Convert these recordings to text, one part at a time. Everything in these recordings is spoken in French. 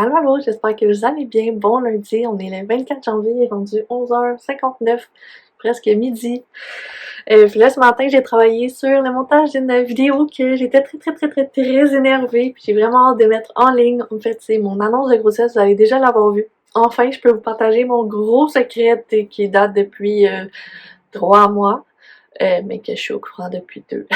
Allô, allô, j'espère que vous allez bien. Bon lundi, on est le 24 janvier, il est rendu 11h59, presque midi. Puis là, ce matin, j'ai travaillé sur le montage d'une vidéo que j'étais très énervée. Puis j'ai vraiment hâte de mettre en ligne. En fait, c'est mon annonce de grossesse, vous allez déjà l'avoir vu. Enfin, je peux vous partager mon gros secret qui date depuis 3 mois, mais que je suis au courant depuis 2.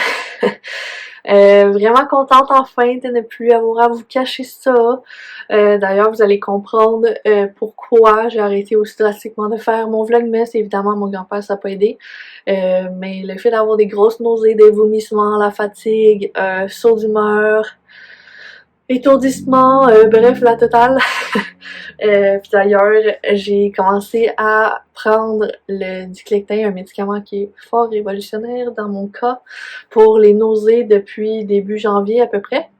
Vraiment contente enfin de ne plus avoir à vous cacher ça. D'ailleurs, vous allez comprendre pourquoi j'ai arrêté aussi drastiquement de faire mon vlogmas. Évidemment, mon grand-père, ça n'a pas aidé. Mais le fait d'avoir des grosses nausées, des vomissements, la fatigue, saut d'humeur, étourdissement, bref, la totale. Puis d'ailleurs, j'ai commencé à prendre le Diclectin, un médicament qui est fort révolutionnaire dans mon cas, pour les nausées depuis début janvier à peu près.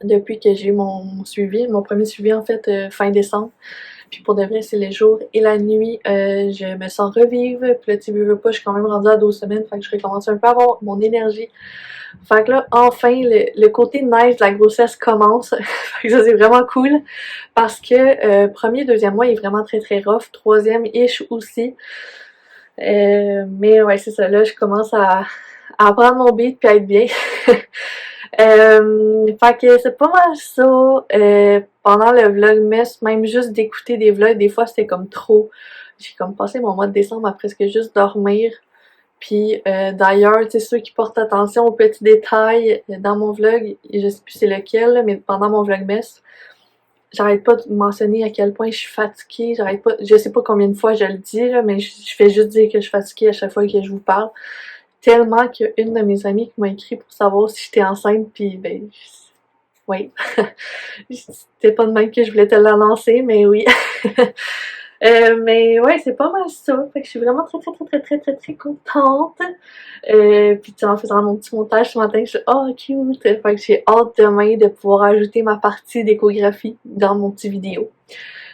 Depuis que j'ai eu mon suivi, mon premier suivi en fait fin décembre. Puis pour de vrai, c'est les jours et la nuit, je me sens revivre. Puis là, tu veux pas, je suis quand même rendue à 12 semaines, fait que je recommence un peu à avoir mon énergie. Fait que là, enfin, le côté nice de la grossesse commence. Fait que ça, c'est vraiment cool. Parce que premier, deuxième mois, il est vraiment très rough. Troisième-ish aussi. Mais ouais, c'est ça. Là, je commence à prendre mon beat puis à être bien. Fait que c'est pas mal ça. Pendant le vlogmas, même juste d'écouter des vlogs, des fois c'était comme trop. J'ai comme passé mon mois de décembre à presque juste dormir. Puis d'ailleurs, tu sais, ceux qui portent attention aux petits détails dans mon vlog, je sais plus c'est lequel, mais pendant mon vlogmas, j'arrête pas de mentionner à quel point je suis fatiguée, j'arrête pas, je sais pas combien de fois je le dis là, mais je fais juste dire que je suis fatiguée à chaque fois que je vous parle. Tellement qu'il y a une de mes amies qui m'a écrit pour savoir si j'étais enceinte, puis ben, oui. C'était pas de même que je voulais te l'annoncer, mais oui. Mais ouais, c'est pas mal ça. Fait que je suis vraiment très contente. Puis tu sais, en faisant mon petit montage ce matin, je suis oh cute. Fait que j'ai hâte demain de pouvoir ajouter ma partie d'échographie dans mon petit vidéo.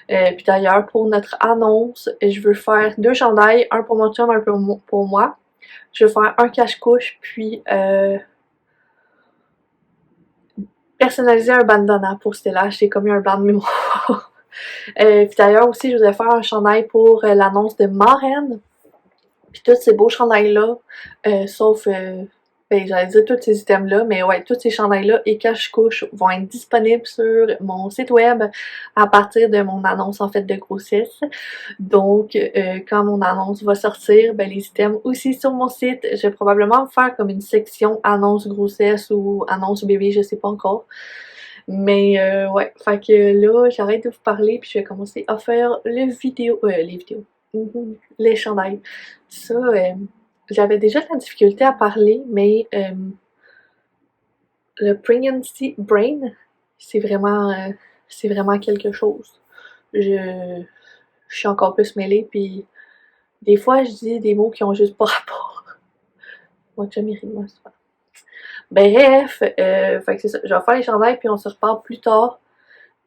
Puis d'ailleurs, pour notre annonce, je veux faire 2 chandails, un pour mon chum, un pour moi. Je vais faire un cache-couche, puis personnaliser un bandana pour Stella. J'ai comme eu un blanc de mémoire. Puis d'ailleurs aussi, je voudrais faire un chandail pour l'annonce de marraine. Puis tous ces beaux chandails-là, sauf, ben j'allais dire tous ces items-là, mais ouais, tous ces chandails-là et cache-couches vont être disponibles sur mon site web à partir de mon annonce en fait de grossesse. Donc, quand mon annonce va sortir, ben les items aussi sur mon site. Je vais probablement faire comme une section annonce grossesse ou annonce bébé, je sais pas encore. Mais ouais, fait que là, j'arrête de vous parler puis je vais commencer à faire les vidéos. Les chandails. Ça, j'avais déjà de la difficulté à parler, mais le pregnancy brain, c'est vraiment quelque chose. Je suis encore plus mêlée, puis des fois, je dis des mots qui ont juste pas rapport. Moi, tu m'as moi, c'est pas. Bref, fait que c'est ça. Je vais faire les chandails, puis on se reparle plus tard.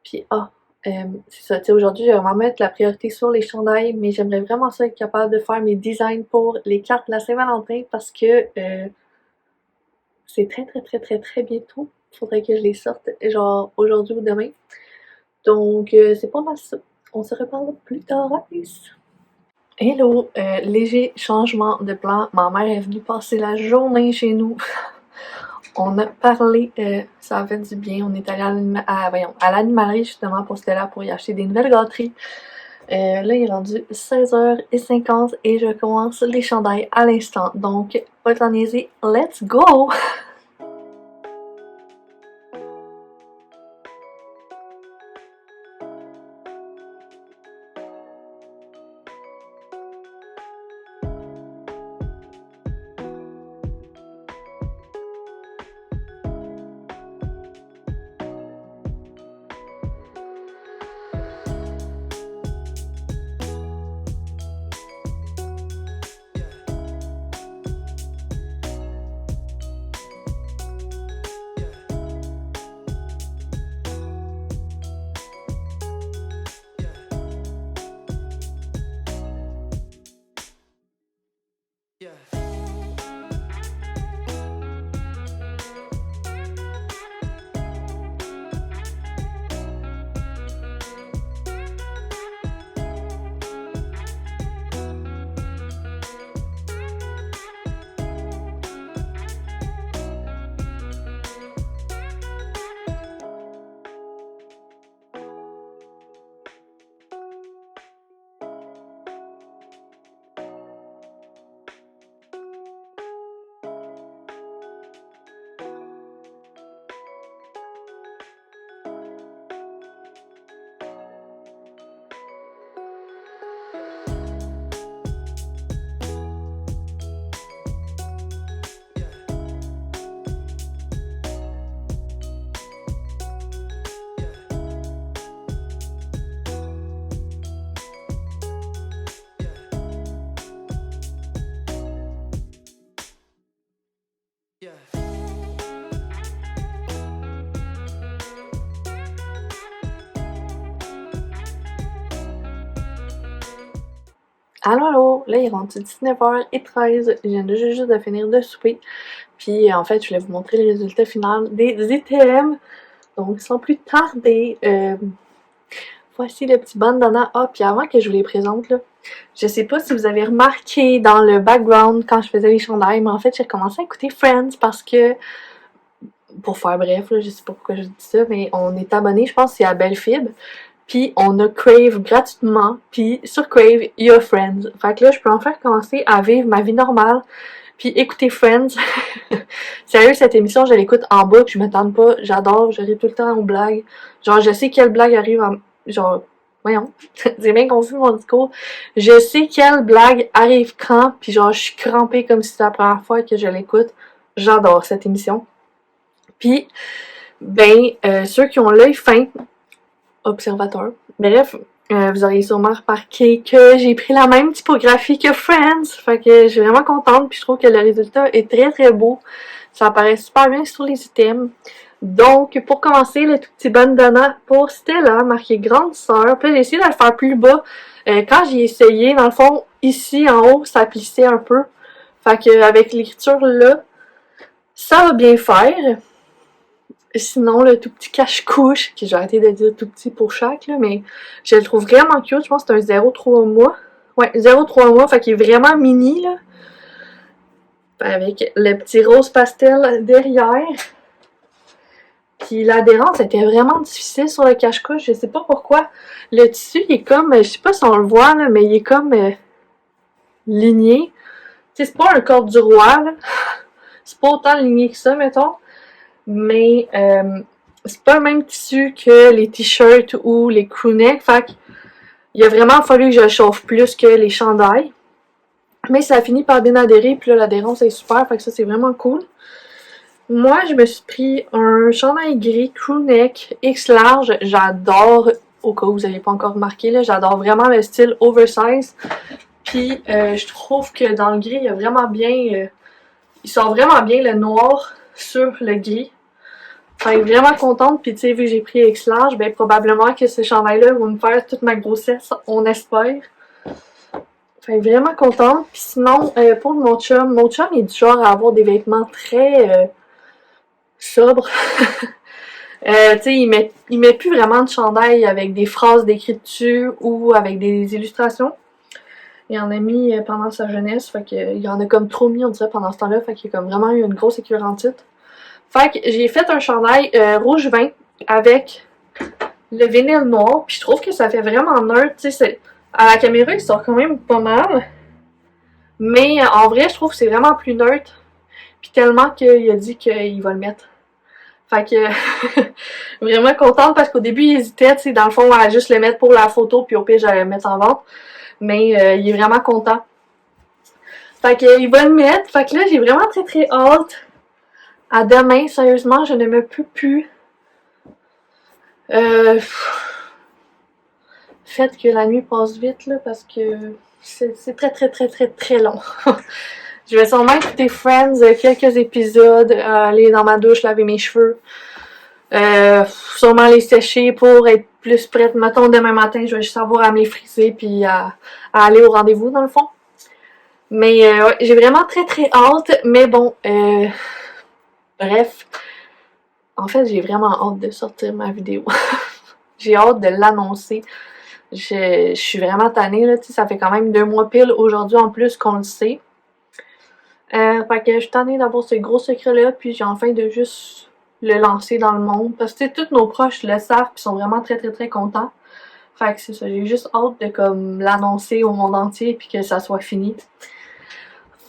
Puis, c'est ça, tu sais, aujourd'hui, je vais vraiment mettre la priorité sur les chandails, mais j'aimerais vraiment ça être capable de faire mes designs pour les cartes de la Saint-Valentin parce que c'est très bientôt. Faudrait que je les sorte, genre, aujourd'hui ou demain. Donc, c'est pas mal ça. On se reparle plus tard. À plus! Hello! Léger changement de plan. Ma mère est venue passer la journée chez nous. On a parlé, ça a fait du bien. On est allé à l'animalerie justement pour Stella pour y acheter des nouvelles gâteries. Là, il est rendu 16h50 et je commence les chandails à l'instant. Donc, pas t'en niaiser, let's go! Allô, allô! Là, il est rendu 19h13. Je viens juste de finir de souper. Puis, en fait, je voulais vous montrer le résultat final des ITM. Donc, sans plus tarder, voici le petit bandana. Ah, puis avant que je vous les présente, là, je sais pas si vous avez remarqué dans le background quand je faisais les chandails, mais en fait, j'ai recommencé à écouter Friends parce que, pour faire bref, là, je sais pas pourquoi je dis ça, mais on est abonné, je pense, c'est à Bellefib. Puis on a Crave gratuitement. Puis sur Crave, il y a Friends. Fait que là, je peux enfin commencer à vivre ma vie normale. Puis écouter Friends. Sérieux, cette émission, je l'écoute en boucle. Je m'attends pas. J'adore. Je ris tout le temps aux blagues. Genre, je sais quelle blague arrive en... Genre, voyons. C'est bien confus mon discours. Je sais quelle blague arrive quand. Puis genre, je suis crampée comme si c'était la première fois que je l'écoute. J'adore cette émission. Puis, ben, ceux qui ont l'œil fin, observateur. Bref, vous auriez sûrement remarqué que j'ai pris la même typographie que Friends. Fait que je suis vraiment contente. Puis je trouve que le résultat est très très beau. Ça apparaît super bien sur les items. Donc, pour commencer, le tout petit bandana pour Stella, marqué grande sœur. Puis j'ai essayé de le faire plus bas. Quand j'ai essayé, dans le fond, ici en haut, ça plissait un peu. Fait que avec l'écriture là, ça va bien faire. Sinon, le tout petit cache-couche, que j'ai arrêté de dire tout petit pour chaque, là, mais je le trouve vraiment cute. Je pense que c'est un 0,3 mois. Ouais, 0,3 mois, fait qu'il est vraiment mini, là. Avec le petit rose pastel derrière. Puis l'adhérence était vraiment difficile sur le cache-couche. Je sais pas pourquoi. Le tissu, il est comme, je sais pas si on le voit, là, mais il est comme ligné. Tu sais, c'est pas un corde du roi, là. C'est pas autant ligné que ça, mettons. Mais c'est pas le même tissu que les t-shirts ou les crewnecks. Fait qu'il a vraiment fallu que je le chauffe plus que les chandails. Mais ça a fini par bien adhérer. Puis là, l'adhérence est super. Fait que ça, c'est vraiment cool. Moi, je me suis pris un chandail gris crewneck X large. J'adore, au cas où vous n'avez pas encore remarqué, là, j'adore vraiment le style oversize. Puis je trouve que dans le gris, il y a vraiment bien... il sort vraiment bien le noir sur le gris. Fait que vraiment contente, puis tu sais, vu que j'ai pris X large, ben probablement que ces chandails-là vont me faire toute ma grossesse, on espère. Fait que vraiment contente. Puis sinon, pour mon chum il est du genre à avoir des vêtements très sobres. Tu sais, il met plus vraiment de chandail avec des phrases décrites dessus ou avec des illustrations. Il en a mis pendant sa jeunesse, fait qu'il y en a comme trop mis, on dirait, pendant ce temps-là, fait qu'il y a comme vraiment eu une grosse écœurantite. Fait que j'ai fait un chandail rouge vin avec le vinyle noir. Puis je trouve que ça fait vraiment neutre. Tu sais, à la caméra, il sort quand même pas mal. Mais en vrai, je trouve que c'est vraiment plus neutre. Puis tellement qu'il a dit qu'il va le mettre. Fait que vraiment contente parce qu'au début, il hésitait, tu sais, dans le fond, à juste le mettre pour la photo. Puis au pire, j'allais le mettre en vente. Mais il est vraiment content. Fait que il va le mettre. Fait que là, j'ai vraiment très très hâte. À demain, sérieusement, je ne me peux plus. Faites que la nuit passe vite, là, parce que c'est très très très très très long. Je vais sûrement écouter Friends, quelques épisodes, aller dans ma douche, laver mes cheveux. Sûrement les sécher pour être plus prête. Mettons, demain matin, je vais juste avoir à me les friser puis à aller au rendez-vous, dans le fond. Mais ouais, j'ai vraiment très très hâte. Mais bon, bref. En fait, j'ai vraiment hâte de sortir ma vidéo. J'ai hâte de l'annoncer. Je suis vraiment tannée, là. Tu sais, ça fait quand même 2 mois pile aujourd'hui en plus qu'on le sait. Fait que je suis tannée d'avoir ce gros secret-là. Puis j'ai enfin de juste le lancer dans le monde. Parce que tous nos proches le savent. Puis sont vraiment très très très contents. Fait que c'est ça. J'ai juste hâte de comme l'annoncer au monde entier. Puis que ça soit fini.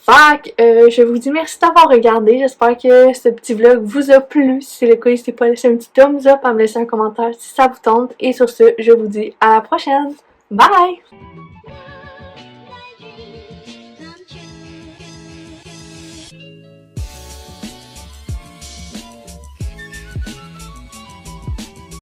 Fait que je vous dis merci d'avoir regardé. J'espère que ce petit vlog vous a plu. Si c'est le cas, n'hésitez pas à laisser un petit thumbs up, à me laisser un commentaire si ça vous tente. Et sur ce, je vous dis à la prochaine. Bye!